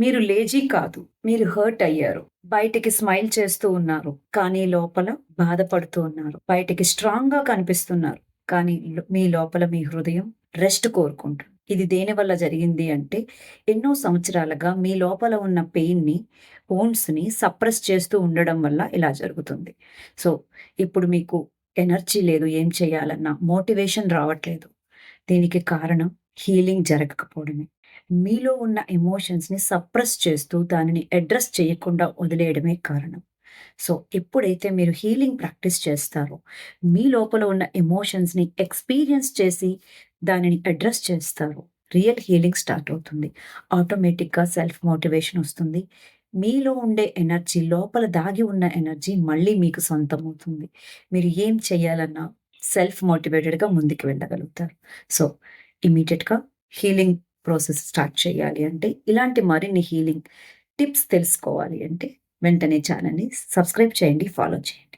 మీరు లేజీ కాదు. మీరు హర్ట్ అయ్యారు. బయటికి స్మైల్ చేస్తూ ఉన్నారు. కానీ లోపల బాధపడుతూ ఉన్నారు. బయటికి స్ట్రాంగ్‌గా కనిపిస్తున్నారు. కానీ మీ లోపల మీ హృదయం రెస్ట్ కోరుకుంటుంది. ఇది దేనివల్ల జరిగింది అంటే, ఎన్నో సంవత్సరాలుగా మీ లోపల ఉన్న పెయిన్‌ని, వౌండ్స్‌ని సప్రెస్ చేస్తూ ఉండడం వల్ల ఇలా జరుగుతుంది. సో, ఇప్పుడు మీకు ఎనర్జీ లేదు ఏం చేయాలన్నా, మోటివేషన్ రావట్లేదు. దీనికి కారణం హీలింగ్ జరగకపోవడమే. మీలో ఉన్న ఎమోషన్స్‌ని సప్రెస్ చేస్తూ దానిని అడ్రెస్ చేయకుండా వదిలేయడమే కారణం. సో, ఎప్పుడైతే మీరు హీలింగ్ ప్రాక్టీస్ చేస్తారో, మీ లోపల ఉన్న ఎమోషన్స్‌ని ఎక్స్‌పీరియన్స్ చేసి దానిని అడ్రెస్ చేస్తారో, రియల్ హీలింగ్ స్టార్ట్ అవుతుంది. ఆటోమేటిక్‌గా సెల్ఫ్ మోటివేషన్ వస్తుంది. మీలో ఉండే ఎనర్జీ, లోపల దాగి ఉన్న ఎనర్జీ మళ్ళీ మీకు సొంతమవుతుంది. మీరు ఏం చేయాలన్నా సెల్ఫ్ మోటివేటెడ్‌గా ముందుకు వెళ్ళగలుగుతారు. సో, ఇమ్మీడియేట్‌గా హీలింగ్ ప్రాసెస్ స్టార్ట్ చేయాలి అంటే, ఇలాంటి మరిన్ని హీలింగ్ టిప్స్ తెలుసుకోవాలి అంటే, వెంటనే ఛానెల్‌ని సబ్స్క్రైబ్ చేయండి, ఫాలో చేయండి.